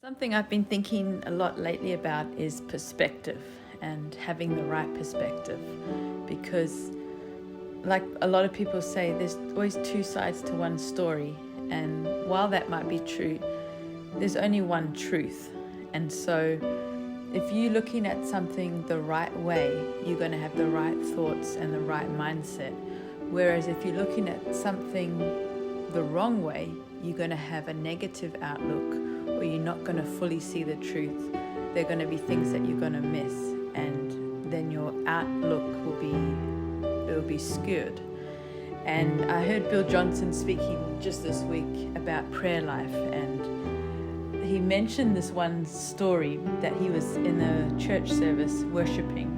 Something I've been thinking a lot lately about is perspective and having the right perspective, because like a lot of people say, there's always two sides to one story, and while that might be true, there's only one truth. And so if you're looking at something the right way, you're going to have the right thoughts and the right mindset. Whereas if you're looking at something the wrong way, you're going to have a negative outlook, or you're not going to fully see the truth. There are going to be things that you're going to miss, and then your outlook will be skewed. And I heard Bill Johnson speaking just this week about prayer life, and he mentioned this one story that he was in a church service worshiping,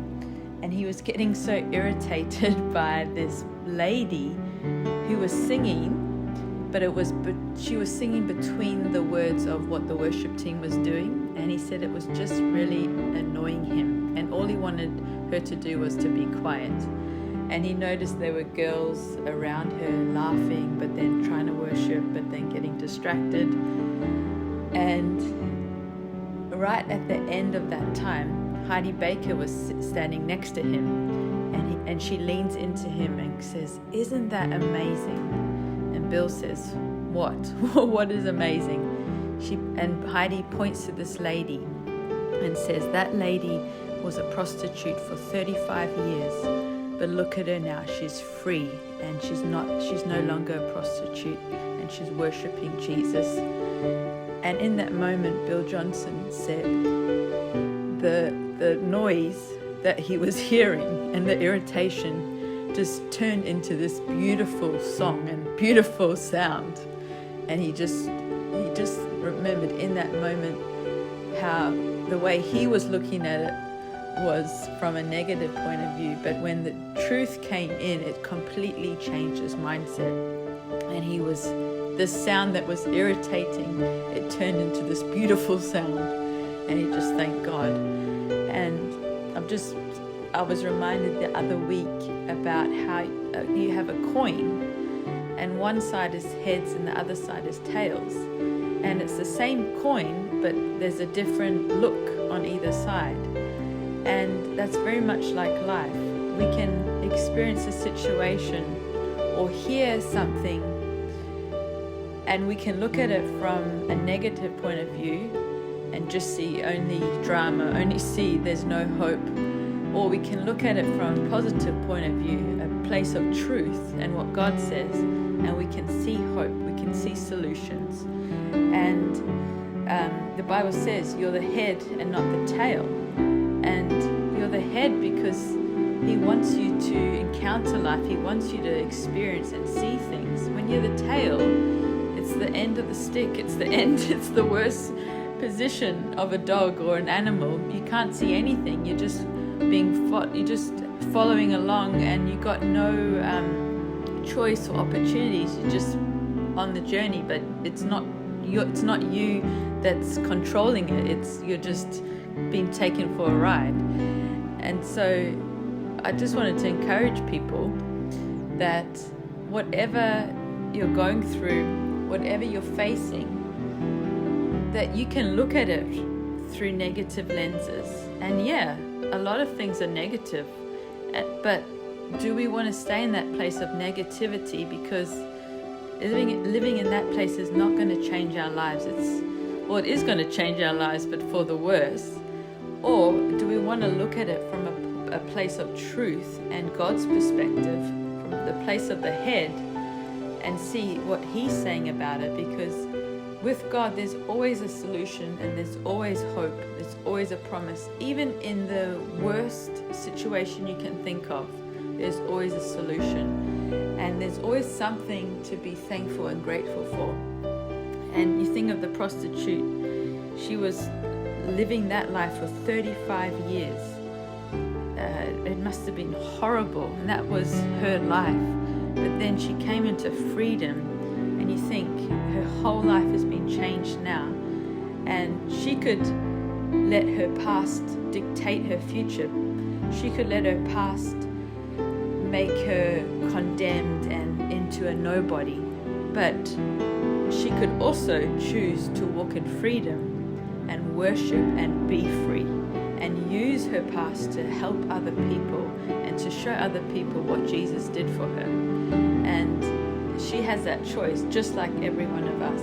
and he was getting so irritated by this lady who was singing, but she was singing between the words of what the worship team was doing, and he said it was just really annoying him, and all he wanted her to do was to be quiet. And he noticed there were girls around her laughing, but then trying to worship, but then getting distracted. And right at the end of that time, Heidi Baker was standing next to him, and she leans into him and says, "Isn't that amazing?" And Bill says, "What? What is amazing?" And Heidi points to this lady and says, "That lady was a prostitute for 35 years, but look at her now. She's free, and she's no longer a prostitute, and she's worshiping Jesus." And in that moment, Bill Johnson said the noise that he was hearing and the irritation just turned into this beautiful song and beautiful sound. And he just remembered in that moment how the way he was looking at it was from a negative point of view, but when the truth came in, it completely changed his mindset. And this sound that was irritating, it turned into this beautiful sound, and he just thanked God. And I was reminded the other week about how you have a coin, and one side is heads and the other side is tails, and it's the same coin, but there's a different look on either side. And that's very much like life. We can experience a situation or hear something, and we can look at it from a negative point of view and just see only drama, only see there's no hope. Or we can look at it from a positive point of view, a place of truth and what God says, and we can see hope, we can see solutions. And the Bible says you're the head and not the tail. And you're the head because He wants you to encounter life, He wants you to experience and see things. When you're the tail, it's the end of the stick, it's the worst position of a dog or an animal. You can't see anything, you're just following along, and you got no choice or opportunities. You're just on the journey, but it's not you that's controlling it. You're just being taken for a ride. And so I just wanted to encourage people that whatever you're going through, whatever you're facing, that you can look at it through negative lenses. And yeah, a lot of things are negative, but do we want to stay in that place of negativity? Because living in that place is not going to change our lives. It is going to change our lives, but for the worse. Or do we want to look at it from a place of truth and God's perspective, from the place of the head, and see what He's saying about it? Because with God, there's always a solution, and there's always hope. There's always a promise. Even in the worst situation you can think of, there's always a solution. And there's always something to be thankful and grateful for. And you think of the prostitute. She was living that life for 35 years. It must have been horrible, and that was her life. But then she came into freedom, and you think her whole life has been changed now, and she could let her past dictate her future. She could let her past make her condemned and into a nobody, but she could also choose to walk in freedom and worship and be free, and use her past to help other people and to show other people what Jesus did for her. And she has that choice, just like every one of us.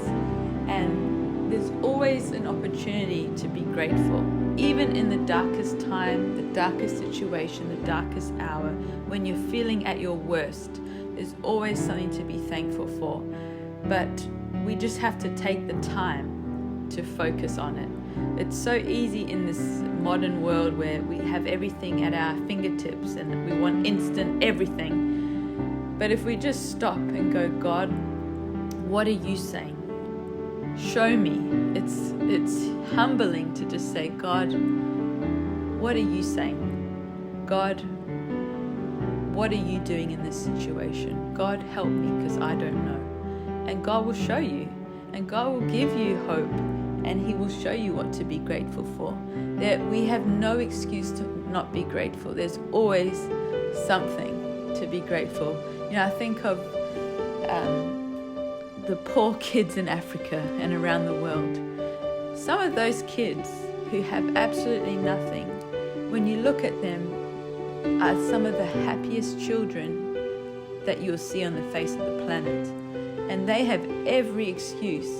And there's always an opportunity to be grateful. Even in the darkest time, the darkest situation, the darkest hour, when you're feeling at your worst, there's always something to be thankful for. But we just have to take the time to focus on it. It's so easy in this modern world where we have everything at our fingertips and we want instant everything. But if we just stop and go, God, what are you saying? Show me. It's humbling to just say, God, what are you saying? God, what are you doing in this situation? God, help me, because I don't know. And God will show you, and God will give you hope, and He will show you what to be grateful for. We have no excuse to not be grateful. There's always something to be grateful. I think of the poor kids in Africa and around the world. Some of those kids who have absolutely nothing, when you look at them, are some of the happiest children that you'll see on the face of the planet. And they have every excuse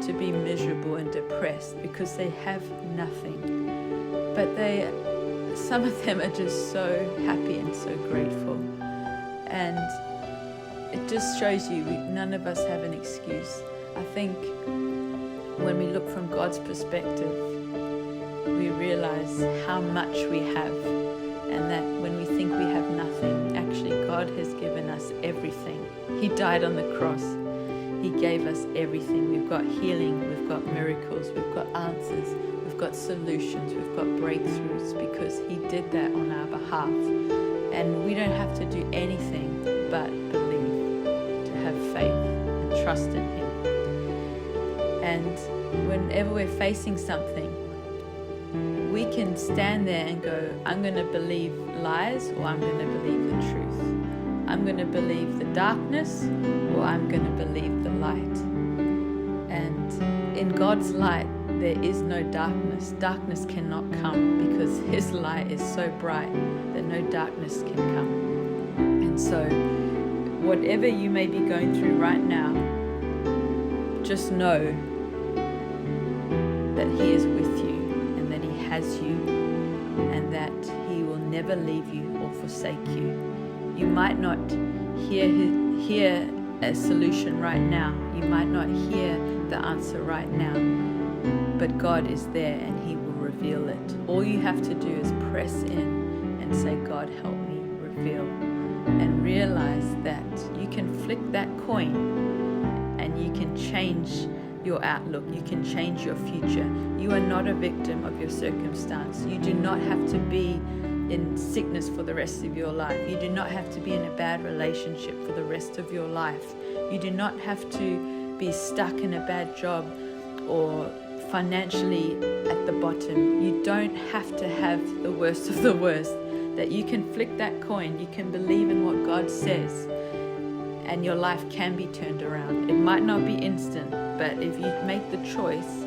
to be miserable and depressed because they have nothing. But some of them are just so happy and so grateful. And it just shows you none of us have an excuse. I think when we look from God's perspective, we realize how much we have, and that when we think we have nothing, actually God has given us everything. He died on the cross. He gave us everything. We've got healing, we've got miracles, we've got answers, we've got solutions, we've got breakthroughs, because He did that on our behalf. And we don't have to do anything but believe, to have faith and trust in Him. And whenever we're facing something, we can stand there and go, I'm going to believe lies, or I'm going to believe the truth. I'm going to believe the darkness, or I'm going to believe the light. And in God's light, there is no darkness. Darkness cannot come, because His light is so bright that no darkness can come. And so, whatever you may be going through right now, just know that He is with you, and that He has you, and that He will never leave you or forsake you. You might not hear a solution right now. You might not hear the answer right now. But God is there, and He will reveal it. All you have to do is press in and say, God, help me, reveal. And realize that you can flick that coin and you can change your outlook. You can change your future. You are not a victim of your circumstance. You do not have to be in sickness for the rest of your life. You do not have to be in a bad relationship for the rest of your life. You do not have to be stuck in a bad job or financially at the bottom. You don't have to have the worst of the worst. That you can flick that coin, you can believe in what God says, and your life can be turned around. It might not be instant, but if you make the choice,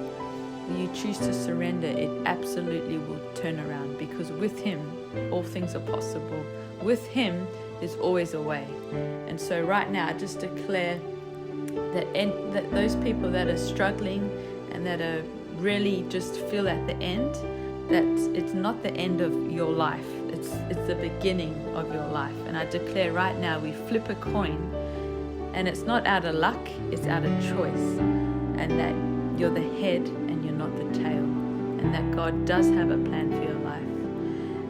you choose to surrender, it absolutely will turn around, because with Him, all things are possible. With Him, there's always a way. And so right now, I just declare that those people that are struggling and that are really just feel at the end, that it's not the end of your life. It's the beginning of your life. And I declare right now, we flip a coin, and it's not out of luck, it's out of choice. And that you're the head and you're not the tail. And that God does have a plan for your life.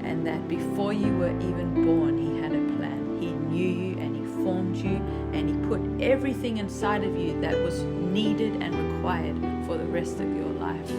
And that before you were even born, He had a plan. He knew you, and He formed you, and He put everything inside of you that was needed and required for the rest of your life.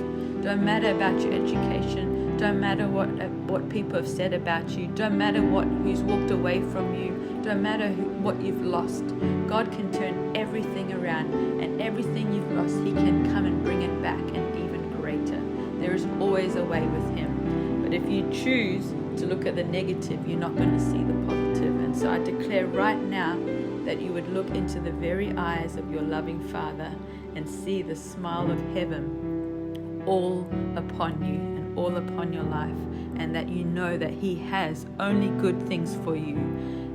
Don't matter about your education. Don't matter what people have said about you. Don't matter who's walked away from you. Don't matter what you've lost. God can turn everything around, and everything you've lost, He can come and bring it back, and even greater. There is always a way with Him. But if you choose to look at the negative, you're not going to see the positive. And so I declare right now that you would look into the very eyes of your loving Father and see the smile of heaven all upon you and all upon your life, and that you know that He has only good things for you,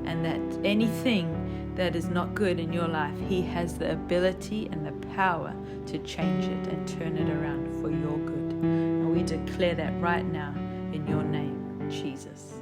and that anything that is not good in your life, He has the ability and the power to change it and turn it around for your good. And we declare that right now in your name, Jesus.